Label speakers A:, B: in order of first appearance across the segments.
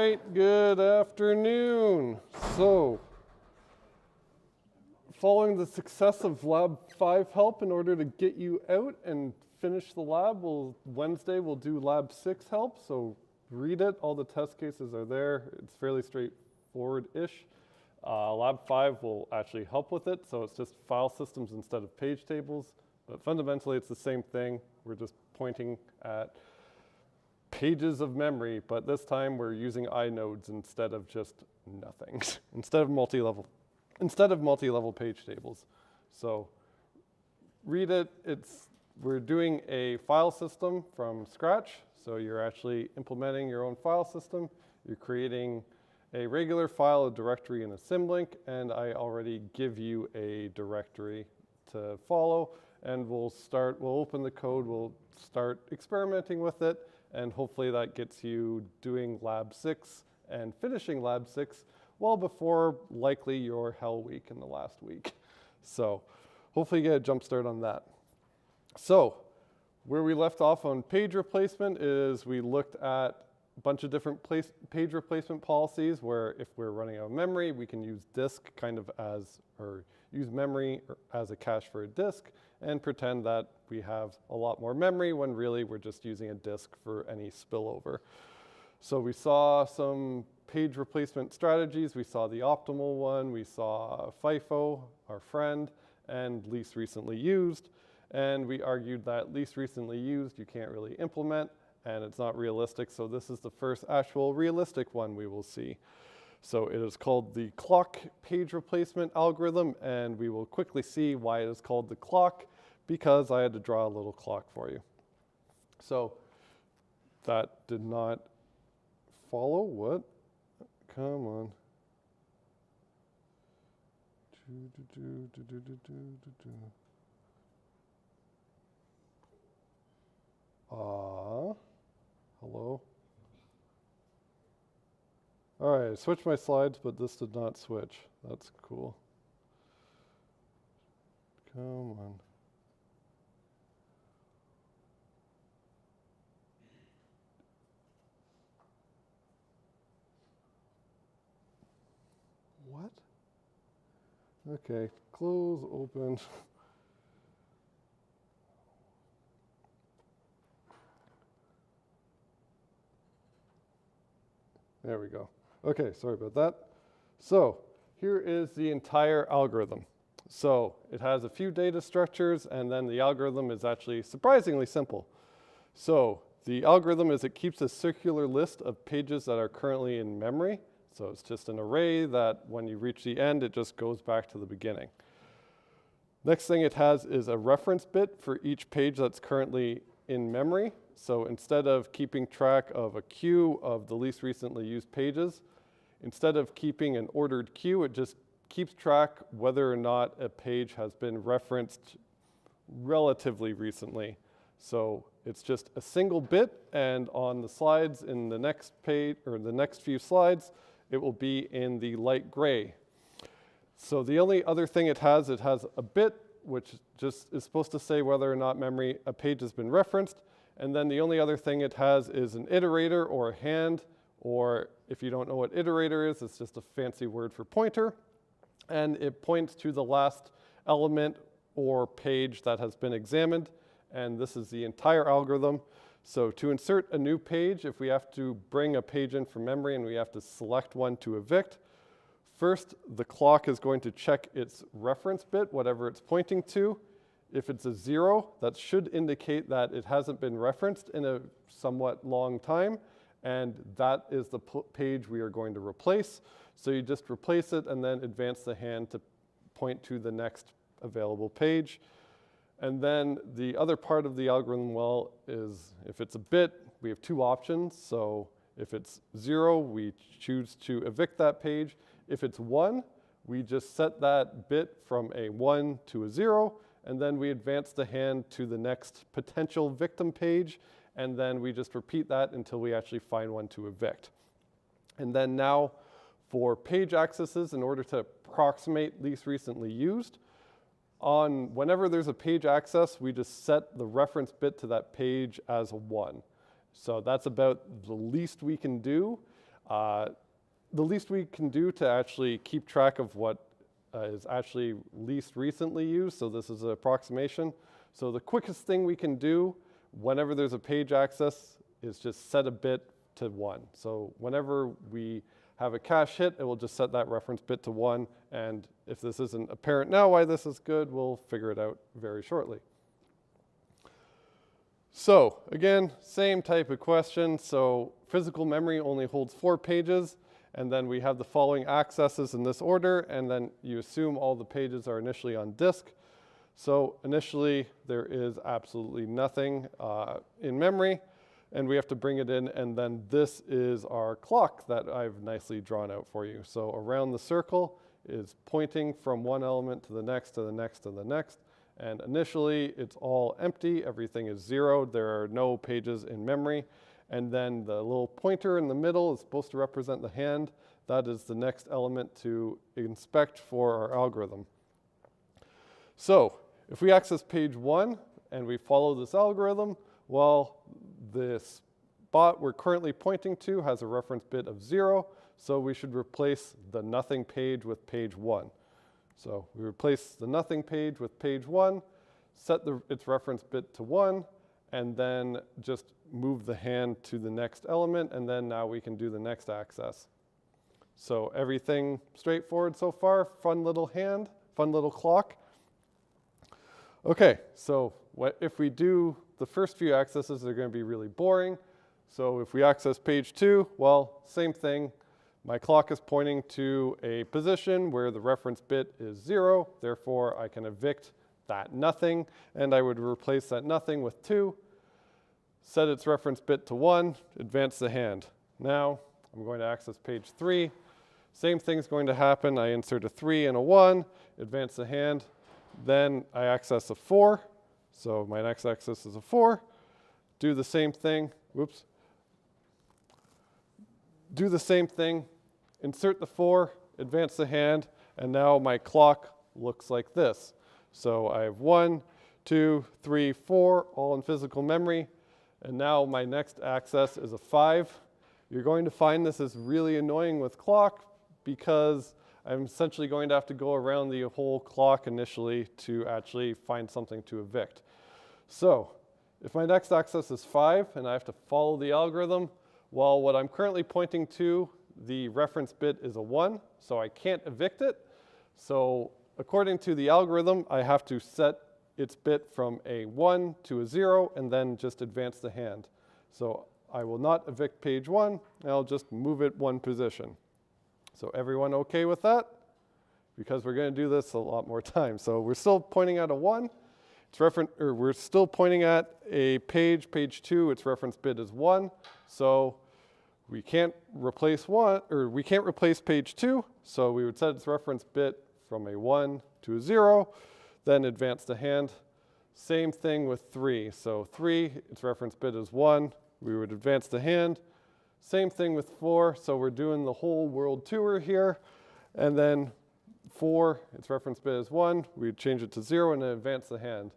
A: right, good afternoon. So, following the success of Lab 5 help, in order to get you out and finish the lab, Wednesday we'll do Lab 6 help. So read it, all the test cases are there. It's fairly straightforward-ish. Lab 5 will actually help with it, so it's just file systems instead of page tables. But fundamentally it's the same thing. We're just pointing at pages of memory, but this time we're using inodes instead of just nothing, instead of multi-level page tables. So read it. We're doing a file system from scratch, so you're actually implementing your own file system. You're creating a regular file, a directory, and a symlink, and I already give you a directory to follow, and we'll open the code, we'll start experimenting with it, and hopefully that gets you doing Lab 6 and finishing Lab 6 well before likely your hell week in the last week. So hopefully you get a jump start on that. So where we left off on page replacement is we looked at a bunch of different page replacement policies where if we're running out of memory, we can use disk or use memory as a cache for a disk and pretend that we have a lot more memory when really we're just using a disk for any spillover. So we saw some page replacement strategies. We saw the optimal one. We saw FIFO, our friend, and least recently used. And we argued that least recently used you can't really implement, and it's not realistic. So this is the first actual realistic one we will see. So it is called the clock page replacement algorithm, and we will quickly see why it is called the clock, because I had to draw a little clock for you. So that did not follow. What? Come on. Hello. All right, I switched my slides, but this did not switch. That's cool. Come on. What? Okay, close, open. There we go. Okay, sorry about that. So here is the entire algorithm. So it has a few data structures, and then the algorithm is actually surprisingly simple. So the algorithm is it keeps a circular list of pages that are currently in memory. So it's just an array that when you reach the end, it just goes back to the beginning. Next thing it has is a reference bit for each page that's currently in memory. So instead of keeping track of a queue of the least recently used pages, instead of keeping an ordered queue, it just keeps track whether or not a page has been referenced relatively recently. So it's just a single bit, and on the slides in the next page, or the next few slides, it will be in the light gray. So the only other thing it has a bit, which just is supposed to say whether or not a page has been referenced. And then the only other thing it has is an iterator or a hand, or if you don't know what iterator is, it's just a fancy word for pointer. And it points to the last element or page that has been examined. And this is the entire algorithm. So to insert a new page, if we have to bring a page in from memory and we have to select one to evict, first the clock is going to check its reference bit, whatever it's pointing to. If it's a 0, that should indicate that it hasn't been referenced in a somewhat long time, and that is the page we are going to replace. So you just replace it and then advance the hand to point to the next available page. And then the other part of the algorithm, well, is if it's a bit, we have two options. So if it's 0, we choose to evict that page. If it's 1, we just set that bit from a 1 to a 0, and then we advance the hand to the next potential victim page, and then we just repeat that until we actually find one to evict. And then now for page accesses, in order to approximate least recently used, whenever there's a page access, we just set the reference bit to that page as a 1. So that's about the least we can do. The least we can do to actually keep track of what is actually least recently used, so this is an approximation. So the quickest thing we can do whenever there's a page access is just set a bit to 1. So whenever we have a cache hit, it will just set that reference bit to 1, and if this isn't apparent now why this is good, we'll figure it out very shortly. So again, same type of question. So physical memory only holds 4 pages, and then we have the following accesses in this order, and then you assume all the pages are initially on disk. So initially, there is absolutely nothing in memory, and we have to bring it in, and then this is our clock that I've nicely drawn out for you. So around the circle is pointing from one element to the next, to the next, to the next, and initially it's all empty, everything is 0, there are no pages in memory, and then the little pointer in the middle is supposed to represent the hand. That is the next element to inspect for our algorithm. So if we access page 1 and we follow this algorithm, well, this spot we're currently pointing to has a reference bit of 0, so we should replace the nothing page with page 1. So we replace the nothing page with page 1, set its reference bit to 1, and then just move the hand to the next element, and then now we can do the next access. So everything straightforward so far, fun little hand, fun little clock. Okay, so if we do the first few accesses, they're going to be really boring. So if we access page 2, well, same thing. My clock is pointing to a position where the reference bit is 0, therefore I can evict that nothing, and I would replace that nothing with 2, set its reference bit to 1, advance the hand. Now I'm going to access page 3. Same thing's going to happen. I insert a 3 and a 1, advance the hand. Then I access a 4, so my next access is a 4. Do the same thing, whoops. Do the same thing, insert the 4, advance the hand, and now my clock looks like this. So I have 1, 2, 3, 4, all in physical memory, and now my next access is a 5. You're going to find this is really annoying with clock because I'm essentially going to have to go around the whole clock initially to actually find something to evict. So if my next access is 5 and I have to follow the algorithm, well, what I'm currently pointing to, the reference bit is a 1, so I can't evict it. So according to the algorithm, I have to set its bit from a 1 to a 0 and then just advance the hand. So I will not evict page 1, and I'll just move it 1 position. So everyone okay with that? Because we're going to do this a lot more times. So we're still pointing at a 1. We're still pointing at a page 2, its reference bit is 1. So we can't replace page 2. So we would set its reference bit from a 1 to a 0, then advance the hand. Same thing with 3. So 3, its reference bit is 1. We would advance the hand. Same thing with 4. So we're doing the whole world tour here. And then 4, its reference bit is 1. We'd change it to 0 and then advance the hand.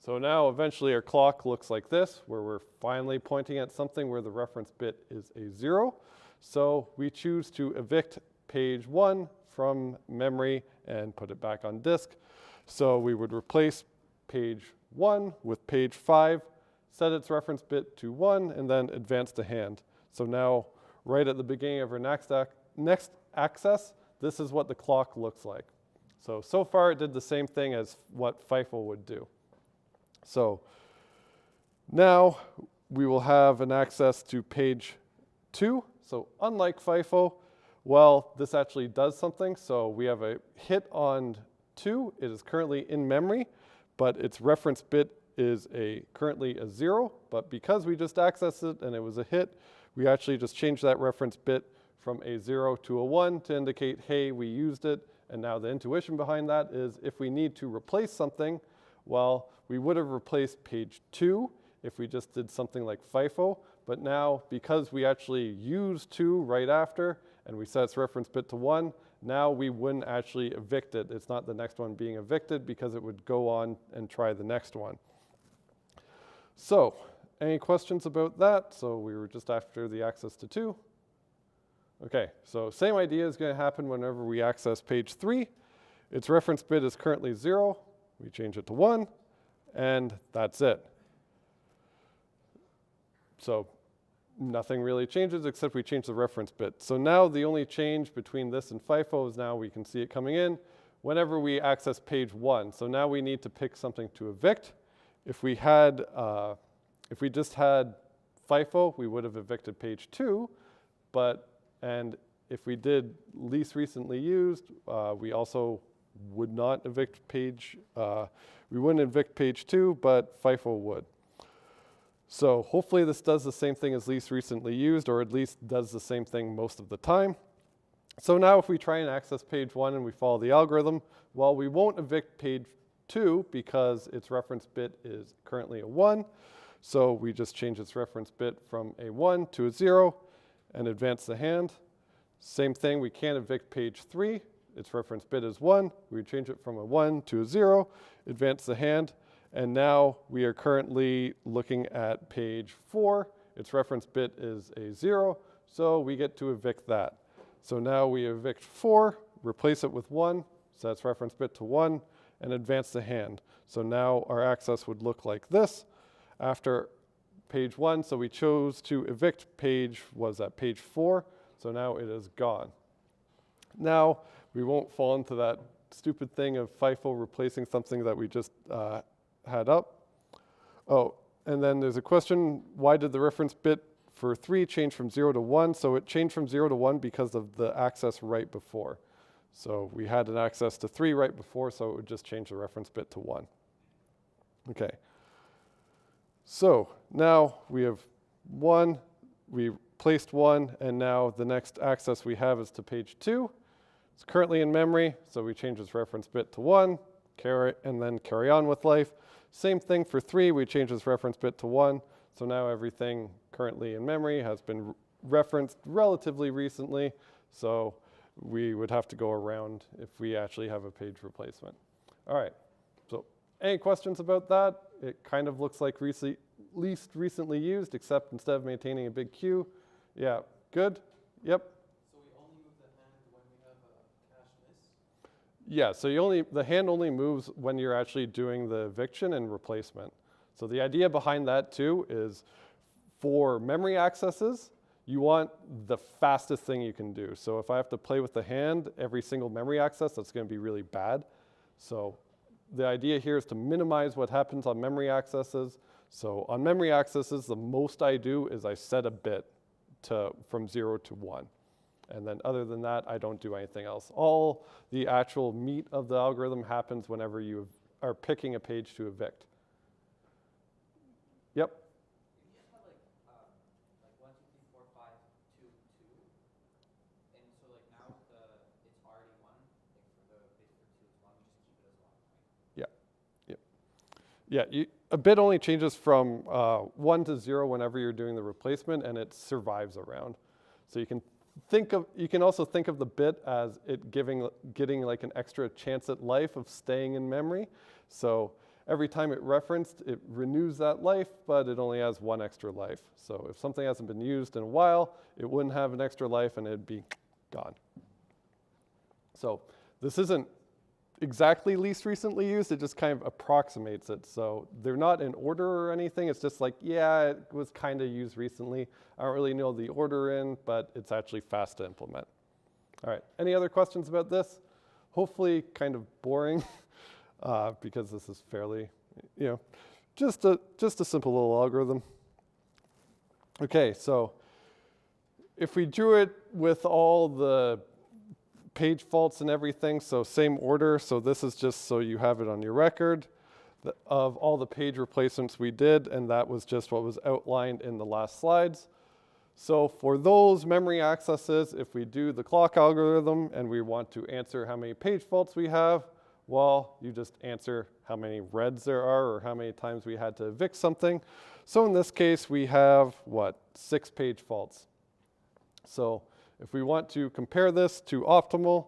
A: So now eventually our clock looks like this, where we're finally pointing at something where the reference bit is a 0. So we choose to evict page 1 from memory and put it back on disk. So we would replace page 1 with page 5, set its reference bit to 1, and then advance the hand. So now, right at the beginning of our next access, this is what the clock looks like. So far it did the same thing as what FIFO would do. So now we will have an access to page 2. So unlike FIFO, well, this actually does something. So we have a hit on 2. It is currently in memory, but its reference bit is currently a 0. But because we just accessed it and it was a hit, we actually just changed that reference bit from a 0 to a 1 to indicate, hey, we used it. And now the intuition behind that is if we need to replace something, well, we would have replaced page 2 if we just did something like FIFO. But now, because we actually used 2 right after, and we set its reference bit to 1, now we wouldn't actually evict it. It's not the next one being evicted because it would go on and try the next one. So, any questions about that? So we were just after the access to 2. Okay, so same idea is going to happen whenever we access page 3. Its reference bit is currently 0. We change it to 1, and that's it. So nothing really changes except we change the reference bit. So now the only change between this and FIFO is now we can see it coming in whenever we access page 1. So now we need to pick something to evict. If we just had FIFO, we would have evicted page 2, and if we did least recently used, we also would not evict page, we wouldn't evict page 2, but FIFO would. So hopefully this does the same thing as least recently used, or at least does the same thing most of the time. So now if we try and access page 1 and we follow the algorithm, well, we won't evict page 2 because its reference bit is currently a 1. So we just change its reference bit from a 1 to a 0 and advance the hand. Same thing, we can't evict page 3. Its reference bit is 1. We change it from a 1 to a 0, advance the hand. And now we are currently looking at page 4. Its reference bit is a 0, so we get to evict that. So now we evict 4, replace it with 1, set its reference bit to 1, and advance the hand. So now our access would look like this after page 1. So we chose to evict page 4, so now it is gone. Now we won't fall into that stupid thing of FIFO replacing something that we just had up. Oh, and then there's a question, why did the reference bit for 3 change from 0 to 1? So it changed from 0 to 1 because of the access right before. So we had an access to 3 right before, so it would just change the reference bit to 1. Okay. So now we have 1, we placed 1, and now the next access we have is to page 2. It's currently in memory, so we change its reference bit to 1, and then carry on with life. Same thing for 3, we change its reference bit to 1, so now everything currently in memory has been referenced relatively recently, so we would have to go around if we actually have a page replacement. All right, so any questions about that? It kind of looks like least recently used, except instead of maintaining a big queue. Yeah, good? Yep.
B: So we only move the hand when we have a cache miss?
A: Yeah, so the hand only moves when you're actually doing the eviction and replacement. So the idea behind that too is for memory accesses, you want the fastest thing you can do. So if I have to play with the hand every single memory access, that's going to be really bad. So the idea here is to minimize what happens on memory accesses. So on memory accesses, the most I do is I set a bit from 0 to 1. And then other than that, I don't do anything else. All the actual meat of the algorithm happens whenever you are picking a page to evict. Yep.
B: If you just have like 1, 2, 3, 4, 5, 2, 2, and so like now it's already 1, like for the base for 2 is 1, we just keep it as 1, right?
A: Yeah. Yeah, a bit only changes from 1 to 0 whenever you're doing the replacement, and it survives around. So you can also think of the bit as it getting like an extra chance at life of staying in memory. So every time it referenced, it renews that life, but it only has 1 extra life. So if something hasn't been used in a while, it wouldn't have an extra life and it'd be gone. So this isn't exactly least recently used, it just kind of approximates it. So they're not in order or anything, it's just like, yeah, it was kind of used recently. I don't really know the order in, but it's actually fast to implement. All right, any other questions about this? Hopefully kind of boring, because this is fairly, just a simple little algorithm. Okay, so if we drew it with all the page faults and everything, so same order. So this is just so you have it on your record of all the page replacements we did, and that was just what was outlined in the last slides. So for those memory accesses, if we do the clock algorithm and we want to answer how many page faults we have, well, you just answer how many reds there are or how many times we had to evict something. So in this case, we have, 6 page faults. So if we want to compare this to optimal,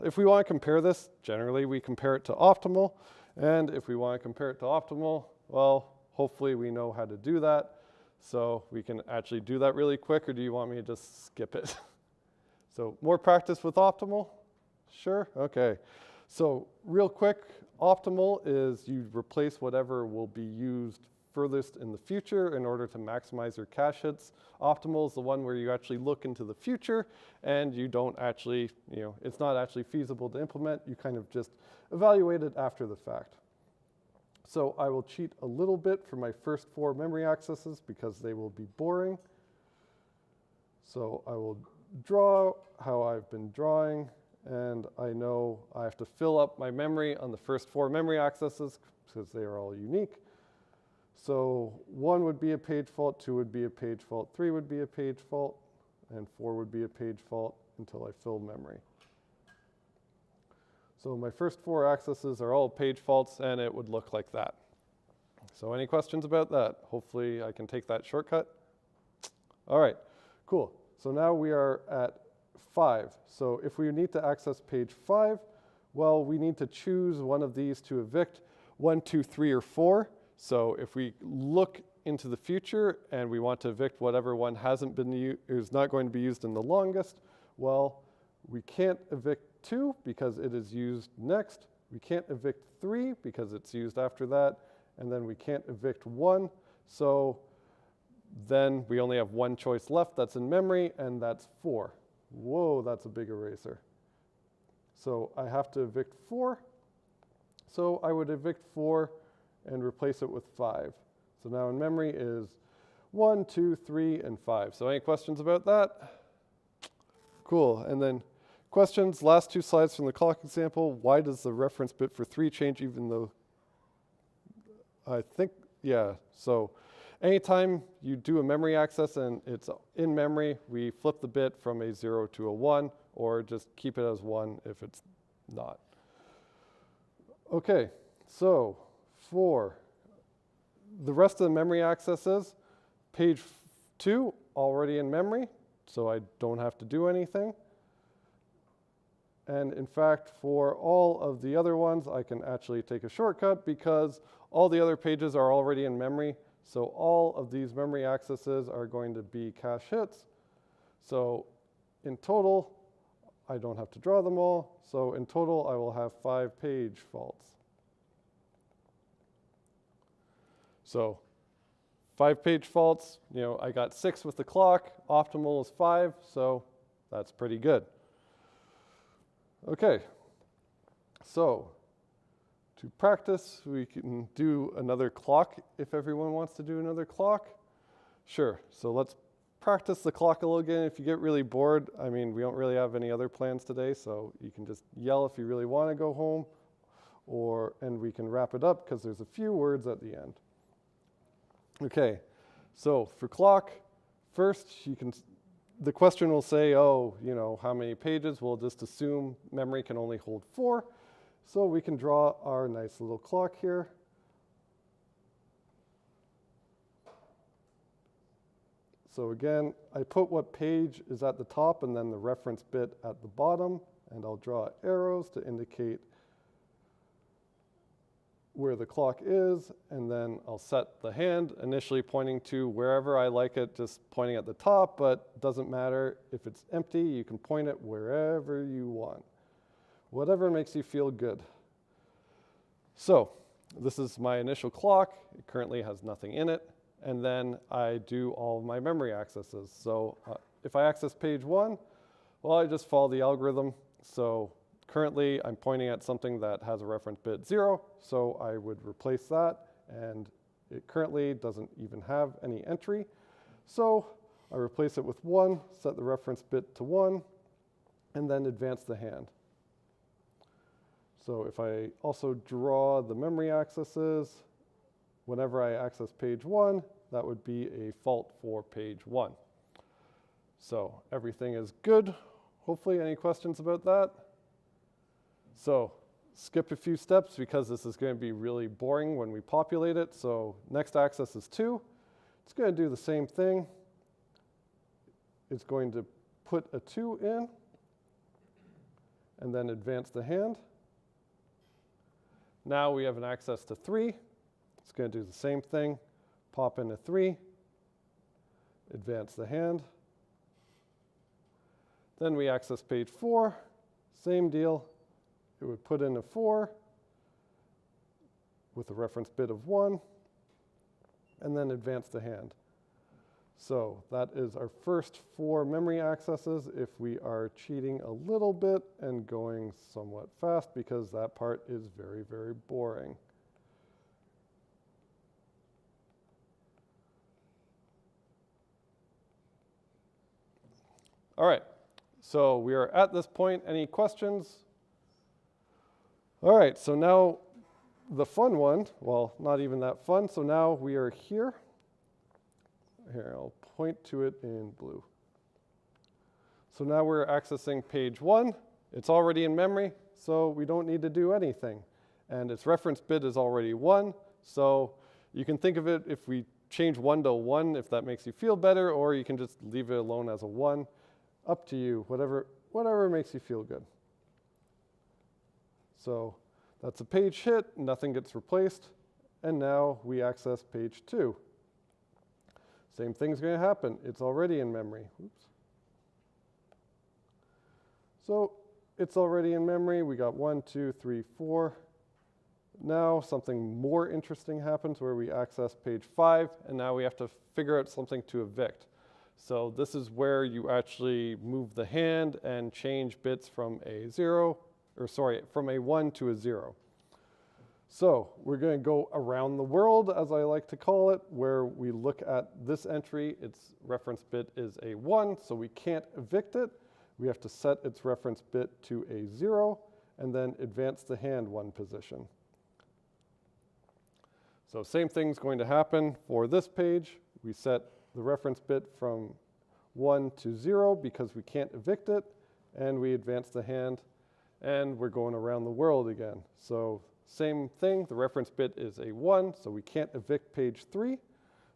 A: if we want to compare this, generally we compare it to optimal. And if we want to compare it to optimal, well, hopefully we know how to do that. So we can actually do that really quick, or do you want me to just skip it? So more practice with optimal? Sure, okay. So real quick, optimal is you replace whatever will be used furthest in the future in order to maximize your cache hits. Optimal is the one where you actually look into the future and you don't actually, it's not actually feasible to implement. You kind of just evaluate it after the fact. So I will cheat a little bit for my first 4 memory accesses because they will be boring. So I will draw how I've been drawing, and I know I have to fill up my memory on the first 4 memory accesses because they are all unique. So 1 would be a page fault, 2 would be a page fault, 3 would be a page fault, and 4 would be a page fault until I fill memory. So my first 4 accesses are all page faults, and it would look like that. So any questions about that? Hopefully I can take that shortcut. All right, cool. So now we are at 5. So if we need to access page 5, well, we need to choose one of these to evict, 1, 2, 3, or 4. So if we look into the future and we want to evict whatever one hasn't been is not going to be used in the longest, well, we can't evict 2 because it is used next. We can't evict 3 because it's used after that. And then we can't evict 1. So then we only have 1 choice left that's in memory, and that's 4. Whoa, that's a big eraser. So I have to evict 4. So I would evict 4 and replace it with 5. So now in memory is 1, 2, 3, and 5. So any questions about that? Cool. And then questions, last 2 slides from the clock example. Why does the reference bit for 3 change even though so anytime you do a memory access and it's in memory, we flip the bit from a 0 to a 1, or just keep it as 1 if it's not. Okay, so for the rest of the memory accesses, page 2 already in memory, so I don't have to do anything. And in fact, for all of the other ones, I can actually take a shortcut because all the other pages are already in memory. So all of these memory accesses are going to be cache hits. So in total, I don't have to draw them all. So in total, I will have 5 page faults. So 5 page faults, I got 6 with the clock. Optimal is 5, so that's pretty good. Okay, so to practice, we can do another clock if everyone wants to do another clock. Sure, so let's practice the clock a little again. If you get really bored, we don't really have any other plans today, so you can just yell if you really want to go home, and we can wrap it up because there's a few words at the end. Okay, so for clock, first the question will say, how many pages? We'll just assume memory can only hold 4. So we can draw our nice little clock here. So again, I put what page is at the top and then the reference bit at the bottom, and I'll draw arrows to indicate where the clock is, and then I'll set the hand initially pointing to wherever I like it, just pointing at the top, but doesn't matter. If it's empty, you can point it wherever you want. Whatever makes you feel good. So this is my initial clock. It currently has nothing in it. And then I do all of my memory accesses. So if I access page 1, well, I just follow the algorithm. So currently I'm pointing at something that has a reference bit 0. So I would replace that. And it currently doesn't even have any entry. So I replace it with 1, set the reference bit to 1, and then advance the hand. So if I also draw the memory accesses, whenever I access page 1, that would be a fault for page 1. So everything is good. Hopefully, any questions about that? So skip a few steps because this is going to be really boring when we populate it. So next access is 2. It's going to do the same thing. It's going to put a 2 in and then advance the hand. Now we have an access to 3. It's going to do the same thing. Pop in a 3, advance the hand. Then we access page 4, same deal. It would put in a 4 with a reference bit of 1, and then advance the hand. So that is our first 4 memory accesses if we are cheating a little bit and going somewhat fast, because that part is very, very boring. All right, so we are at this point. Any questions? All right, so now the fun one, well, not even that fun. So now we are here. Here, I'll point to it in blue. So now we're accessing page 1. It's already in memory, so we don't need to do anything. And its reference bit is already 1, so you can think of it if we change 1 to 1, if that makes you feel better, or you can just leave it alone as a 1. Up to you, whatever makes you feel good. So that's a page hit, nothing gets replaced, and now we access page 2. Same thing's going to happen. It's already in memory. Oops. So it's already in memory. We got 1, 2, 3, 4. Now something more interesting happens where we access page 5, and now we have to figure out something to evict. So this is where you actually move the hand and change bits from a 1 to a 0. So we're going to go around the world, as I like to call it, where we look at this entry. Its reference bit is a 1, so we can't evict it. We have to set its reference bit to a 0, and then advance the hand 1 position. So same thing's going to happen for this page. We set the reference bit from 1 to 0 because we can't evict it, and we advance the hand, and we're going around the world again. So same thing, the reference bit is a 1, so we can't evict page 3.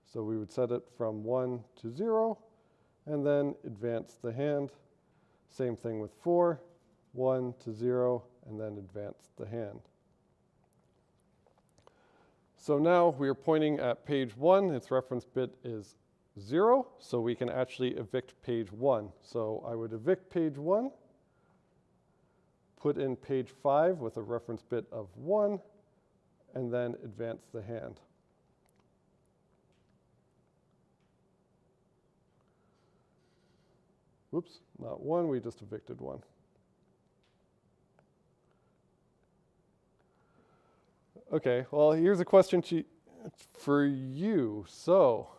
A: So we would set it from 1 to 0, and then advance the hand. Same thing with 4, 1 to 0, and then advance the hand. So now we are pointing at page 1. Its reference bit is 0, so we can actually evict page 1. So I would evict page 1, put in page 5 with a reference bit of 1, and then advance the hand. Whoops, not 1, we just evicted 1. Okay, well, here's a question for you. So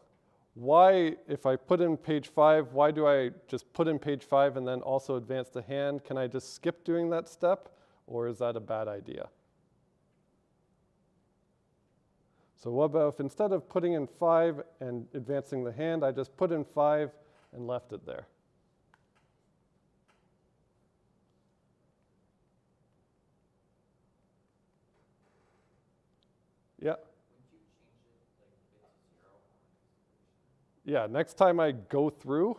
A: why, if I put in page 5, why do I just put in page 5 and then also advance the hand? Can I just skip doing that step, or is that a bad idea? So what about if instead of putting in 5 and advancing the hand, I just put in 5 and left it there? Yeah. Yeah, next time I go through,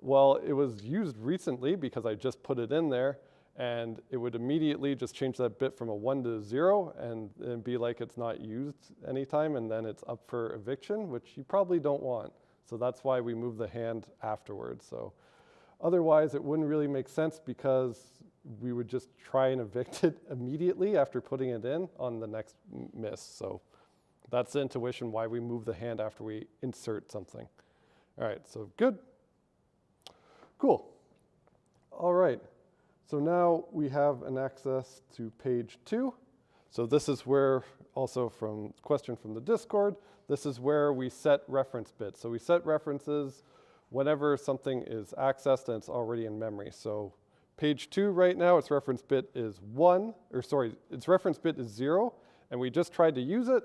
A: well, it was used recently because I just put it in there, and it would immediately just change that bit from a 1 to 0 and be like it's not used anytime, and then it's up for eviction, which you probably don't want. So that's why we move the hand afterwards. So otherwise, it wouldn't really make sense because we would just try and evict it immediately after putting it in on the next miss. So that's the intuition why we move the hand after we insert something. All right, so good. Cool. All right, so now we have an access to page 2. So this is where, also from question from the Discord, this is where we set reference bits. So we set references whenever something is accessed and it's already in memory. So page 2 right now, its reference bit is 1, or sorry, its reference bit is 0, and we just tried to use it.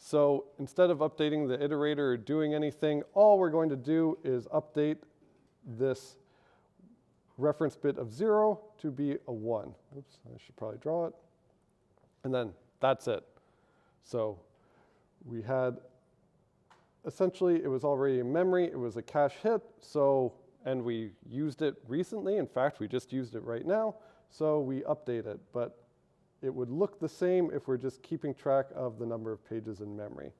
A: So instead of updating the iterator or doing anything, all we're going to do is update this reference bit of 0 to be a 1. Oops, I should probably draw it. And then that's it. So we had, essentially, it was already in memory. It was a cache hit, so, and we used it recently. In fact, we just used it right now, so we update it. But it would look the same if we're just keeping track of the number of pages in memory.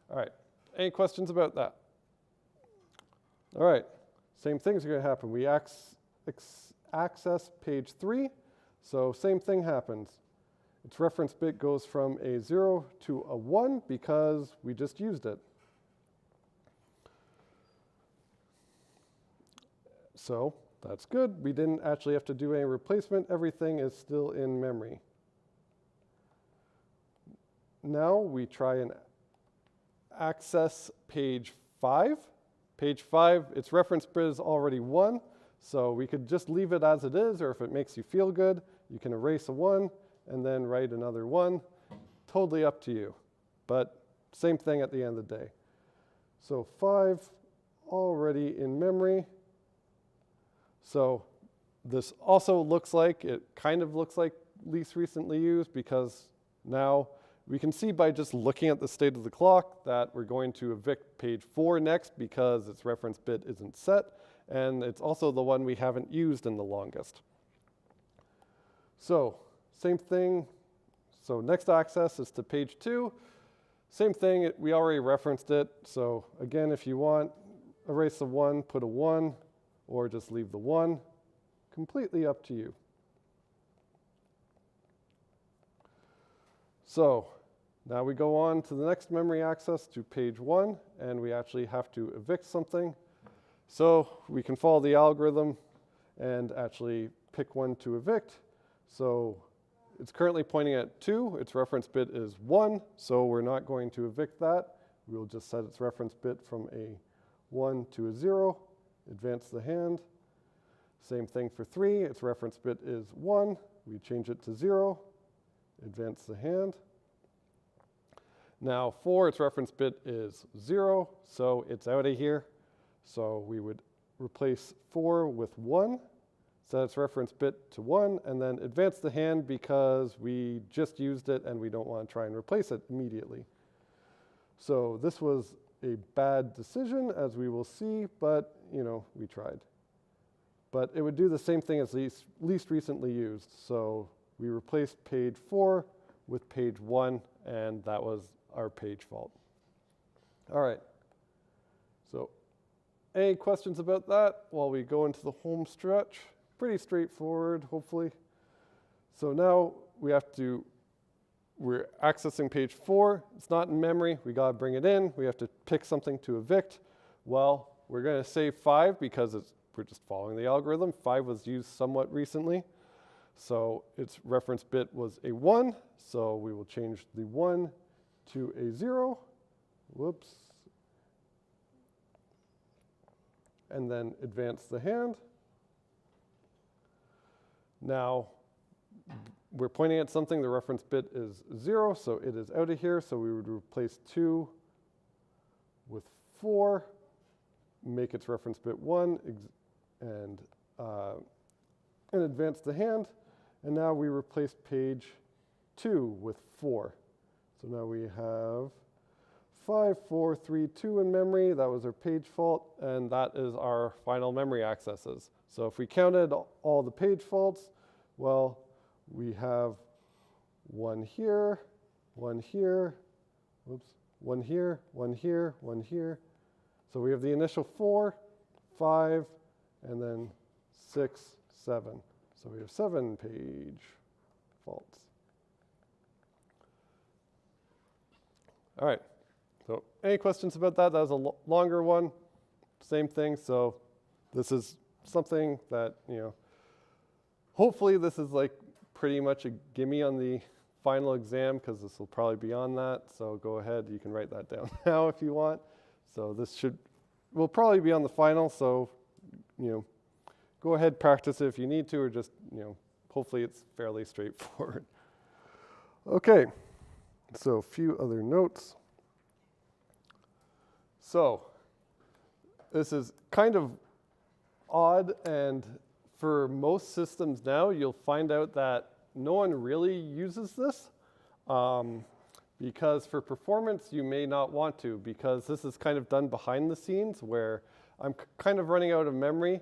A: All right, any questions about that? All right, same thing's going to happen. We access page 3. So same thing happens. Its reference bit goes from a 0 to a 1 because we just used it. So that's good. We didn't actually have to do any replacement. Everything is still in memory. Now we try and access page 5. Page 5, its reference bit is already 1, so we could just leave it as it is, or if it makes you feel good, you can erase a 1 and then write another 1. Totally up to you, but same thing at the end of the day. So 5 already in memory. So this also looks like, it kind of looks like least recently used, because now we can see by just looking at the state of the clock that we're going to evict page 4 next because its reference bit isn't set, and it's also the one we haven't used in the longest. So same thing. So next access is to page 2. Same thing, we already referenced it. So again, if you want, erase the 1, put a 1, or just leave the 1. Completely up to you. So now we go on to the next memory access to page 1, and we actually have to evict something. So we can follow the algorithm and actually pick one to evict. So it's currently pointing at 2. Its reference bit is 1, so we're not going to evict that. We'll just set its reference bit from a 1 to a 0, advance the hand. Same thing for 3. Its reference bit is 1. We change it to 0, advance the hand. Now 4, its reference bit is 0, so it's out of here. So we would replace 4 with 1, set its reference bit to 1, and then advance the hand because we just used it and we don't want to try and replace it immediately. So this was a bad decision, as we will see, but we tried. But it would do the same thing as least recently used. So we replaced page 4 with page 1, and that was our page fault. All right. So any questions about that while we go into the home stretch? Pretty straightforward, hopefully. So now we're accessing page 4. It's not in memory. We got to bring it in. We have to pick something to evict. Well, we're going to save 5 because we're just following the algorithm. 5 was used somewhat recently. So its reference bit was a 1. So we will change the 1 to a 0. Whoops. And then advance the hand. Now, we're pointing at something. The reference bit is 0, so it is out of here. So we would replace 2 with 4, make its reference bit 1, and advance the hand. And now we replace page 2 with 4. So now we have 5, 4, 3, 2 in memory. That was our page fault, and that is our final memory accesses. So if we counted all the page faults, well, we have 1 here, 1 here, whoops, 1 here, 1 here, 1 here. So we have the initial 4, 5, and then 6, 7. So we have 7 page faults. All right, so any questions about that? That was a longer one. Same thing, so this is something that, hopefully this is like pretty much a gimme on the final exam, because this will probably be on that. So go ahead, you can write that down now if you want. So this will probably be on the final, so, go ahead, practice it if you need to, or just, hopefully it's fairly straightforward. Okay. So a few other notes. So this is kind of odd, and for most systems now, you'll find out that no one really uses this, because for performance, you may not want to, because this is kind of done behind the scenes where I'm kind of running out of memory,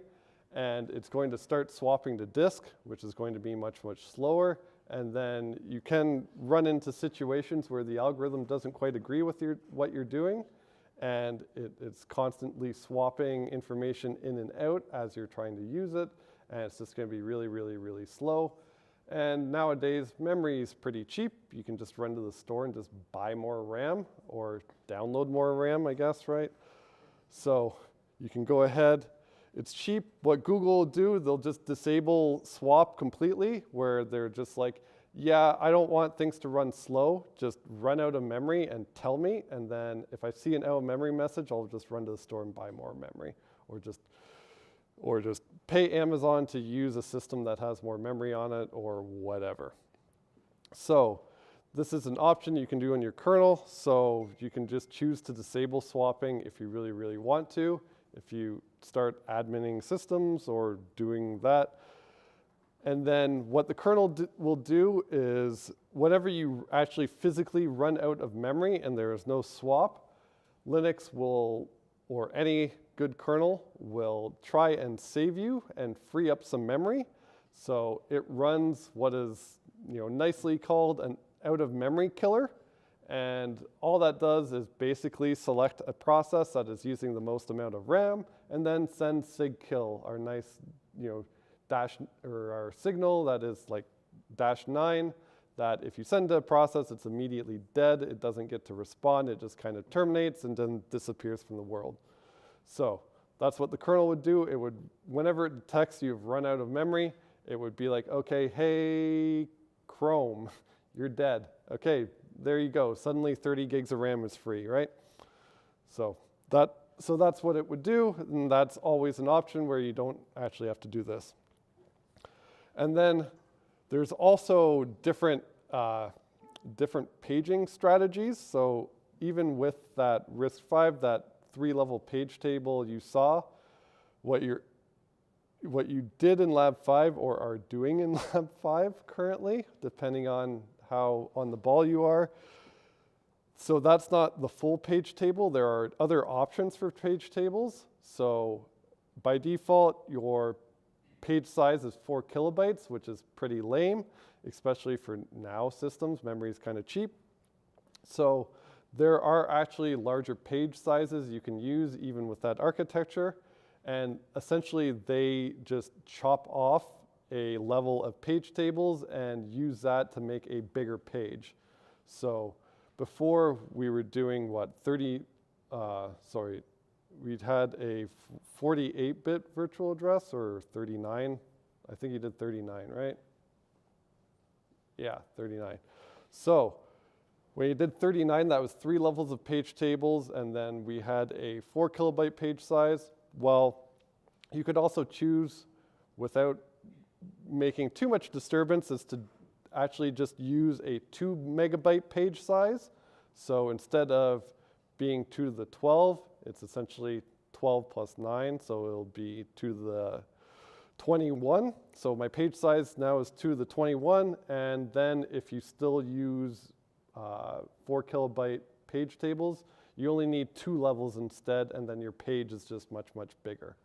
A: and it's going to start swapping to disk, which is going to be much, much slower. And then you can run into situations where the algorithm doesn't quite agree with what you're doing, and it's constantly swapping information in and out as you're trying to use it. and it's just going to be really, really, really slow. And nowadays, memory is pretty cheap. You can just run to the store and just buy more RAM or download more RAM, I guess, right? So you can go ahead. It's cheap. What Google will do, they'll just disable swap completely, where they're just like, yeah, I don't want things to run slow. Just run out of memory and tell me. And then if I see an out of memory message, I'll just run to the store and buy more memory, or just pay Amazon to use a system that has more memory on it, or whatever. So this is an option you can do on your kernel. So you can just choose to disable swapping if you really, really want to. If you start adminning systems or doing that. And then what the kernel will do is whenever you actually physically run out of memory and there is no swap, Linux will, or any good kernel, will try and save you and free up some memory. So it runs what is, nicely called an out of memory killer. And all that does is basically select a process that is using the most amount of RAM and then send sigkill, our nice, dash, or our signal that is like -9, that if you send to a process, it's immediately dead. It doesn't get to respond. It just kind of terminates and then disappears from the world. So that's what the kernel would do. It would, whenever it detects you've run out of memory, it would be like, okay, hey, Chrome, you're dead. Okay, there you go. Suddenly 30 gigs of RAM is free, right? So that's what it would do, and that's always an option where you don't actually have to do this. And then there's also different paging strategies. So even with that RISC-V, that 3-level page table you saw, what you did in Lab 5 or are doing in Lab 5 currently, depending on how on the ball you are. So that's not the full page table. There are other options for page tables. So by default, your page size is 4 kilobytes, which is pretty lame, especially for now systems. Memory is kind of cheap. So there are actually larger page sizes you can use even with that architecture. And essentially, they just chop off a level of page tables and use that to make a bigger page. So before we were doing what, we'd had a 48-bit virtual address or 39. I think you did 39, right? Yeah, 39. So when you did 39, that was 3 levels of page tables, and then we had a 4 kilobyte page size. Well, you could also choose, without making too much disturbance, is to actually just use a 2 megabyte page size. So instead of being 2 to the 12, it's essentially 12 plus 9, so it'll be 2 to the 21. So my page size now is 2 to the 21, and then if you still use 4 kilobyte page tables, you only need 2 levels instead, and then your page is just much, much bigger.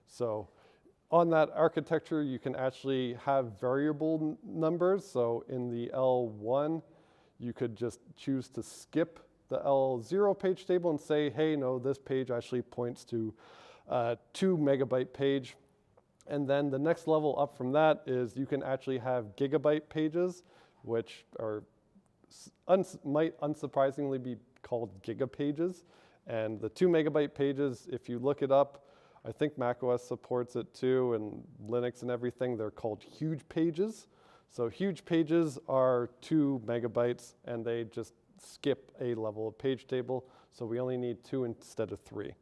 A: So on that architecture, you can actually have variable numbers. So in the L1, you could just choose to skip the L0 page table and say, hey, no, this page actually points to a 2 megabyte page. And then the next level up from that is you can actually have gigabyte pages, which are might unsurprisingly be called gigapages. And the 2 megabyte pages, if you look it up, I think macOS supports it too, and Linux and everything, they're called huge pages. So huge pages are 2 megabytes, and they just skip a level of page table. So we only need 2 instead of 3.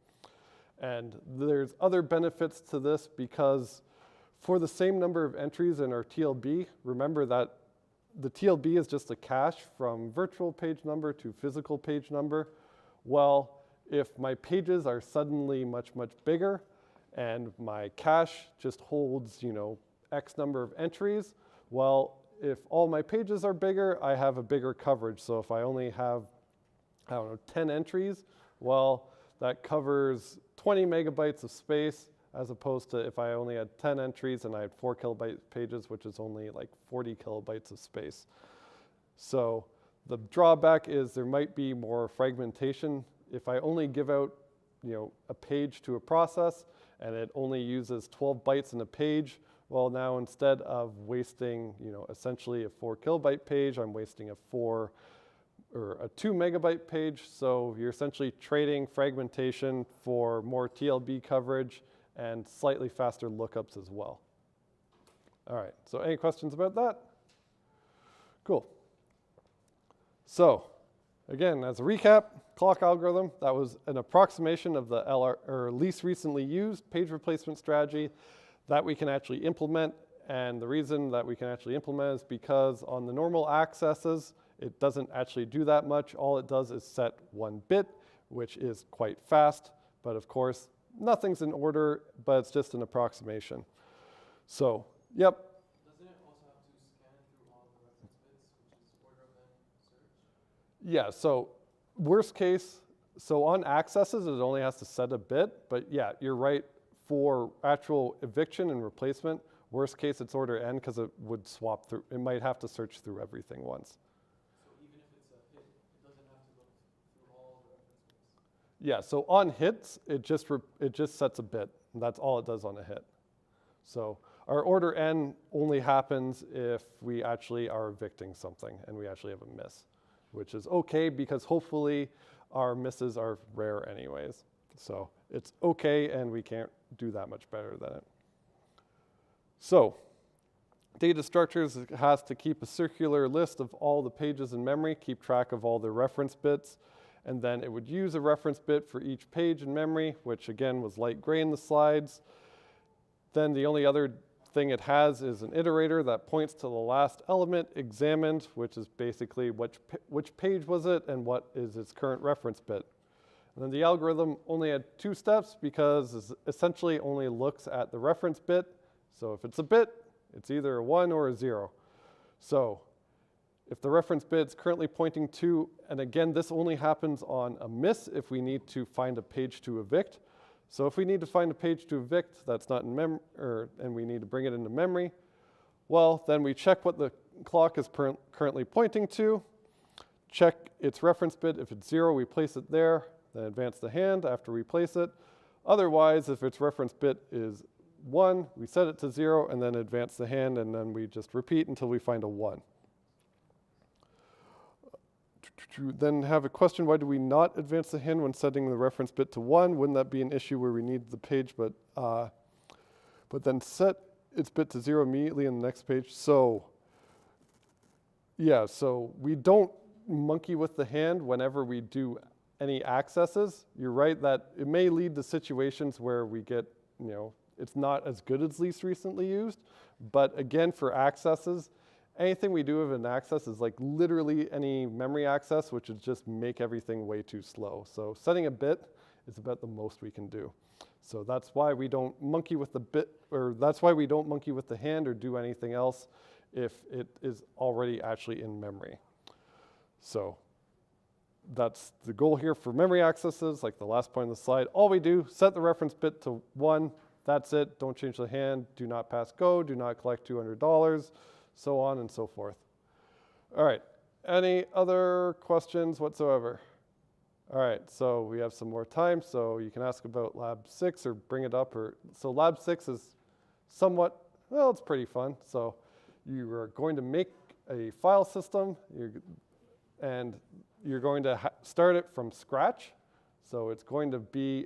A: And there's other benefits to this because for the same number of entries in our TLB, remember that the TLB is just a cache from virtual page number to physical page number. Well, if my pages are suddenly much, much bigger and my cache just holds, X number of entries, well, if all my pages are bigger, I have a bigger coverage. So if I only have, 10 entries, well, that covers 20 megabytes of space, as opposed to if I only had 10 entries and I had 4 kilobyte pages, which is only like 40 kilobytes of space. So the drawback is there might be more fragmentation. If I only give out, a page to a process and it only uses 12 bytes in a page, Well, now instead of wasting, essentially a 4 kilobyte page, I'm wasting a 2 megabyte page. So you're essentially trading fragmentation for more TLB coverage and slightly faster lookups as well. All right, so any questions about that? Cool. So again, as a recap, clock algorithm, that was an approximation of the least recently used page replacement strategy that we can actually implement. And the reason that we can actually implement is because on the normal accesses, it doesn't actually do that much. All it does is set 1 bit, which is quite fast. But of course, nothing's in order, but it's just an approximation. So, yep.
C: Doesn't it also have to scan through all the reference bits, which is order of n search?
A: Yeah, so worst case, so on accesses, it only has to set a bit. But yeah, you're right. For actual eviction and replacement, worst case, it's order n because it would swap through. It might have to search through everything once.
C: So even if it's a hit, it doesn't have to look through all the reference bits?
A: Yeah, so on hits, it just sets a bit. And that's all it does on a hit. So our order n only happens if we actually are evicting something and we actually have a miss, which is okay because hopefully our misses are rare anyways. So it's okay and we can't do that much better than it. So data structures has to keep a circular list of all the pages in memory, keep track of all the reference bits, and then it would use a reference bit for each page in memory, which again was light gray in the slides. Then the only other thing it has is an iterator that points to the last element examined, which is basically which page was it and what is its current reference bit. And then the algorithm only had 2 steps because it essentially only looks at the reference bit. So if it's a bit, it's either a 1 or a 0. So if the reference bit is currently pointing to, and again, this only happens on a miss if we need to find a page to evict. So if we need to find a page to evict that's not in memory, and we need to bring it into memory, well, then we check what the clock is currently pointing to, check its reference bit. If it's 0, we place it there, then advance the hand after we place it. Otherwise, if its reference bit is 1, we set it to 0, and then advance the hand, and then we just repeat until we find a 1. Then have a question, why do we not advance the hand when setting the reference bit to 1? Wouldn't that be an issue where we need the page, but then set its bit to 0 immediately in the next page? So yeah, so we don't monkey with the hand whenever we do any accesses. You're right that it may lead to situations where we get, it's not as good as least recently used. But again, for accesses, anything we do with an access is like literally any memory access, which is just make everything way too slow. So setting a bit is about the most we can do. So that's why we don't monkey with the bit, or that's why we don't monkey with the hand or do anything else if it is already actually in memory. So that's the goal here for memory accesses, like the last point on the slide. All we do, set the reference bit to 1, that's it. Don't change the hand, do not pass go, do not collect $200, so on and so forth. All right, any other questions whatsoever? All right, so we have some more time, so you can ask about Lab 6 or bring it up. So Lab 6 is somewhat, well, it's pretty fun. So you are going to make a file system, and you're going to start it from scratch. So it's going to be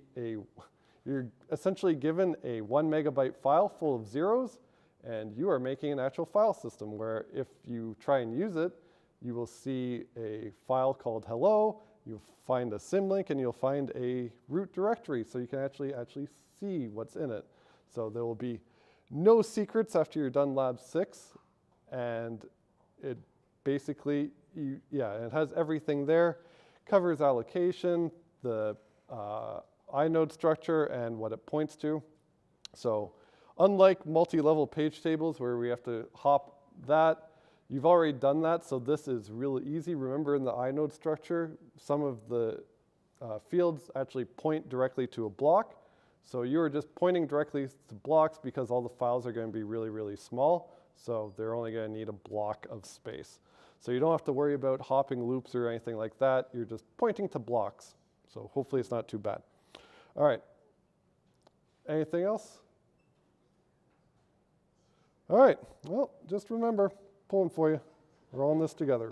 A: you're essentially given a 1 megabyte file full of zeros, and you are making an actual file system where if you try and use it, you will see a file called hello, you'll find a symlink, and you'll find a root directory, so you can actually see what's in it. So there will be no secrets after you're done Lab 6, and it basically, it has everything there, covers allocation, the inode structure, and what it points to. So unlike multi-level page tables where we have to hop that, you've already done that, so this is really easy. Remember in the inode structure, some of the fields actually point directly to a block. So you are just pointing directly to blocks because all the files are going to be really, really small. So they're only going to need a block of space. So you don't have to worry about hopping loops or anything like that. You're just pointing to blocks. So hopefully it's not too bad. All right. Anything else? All right, well, just remember, pulling for you. We're all in this together.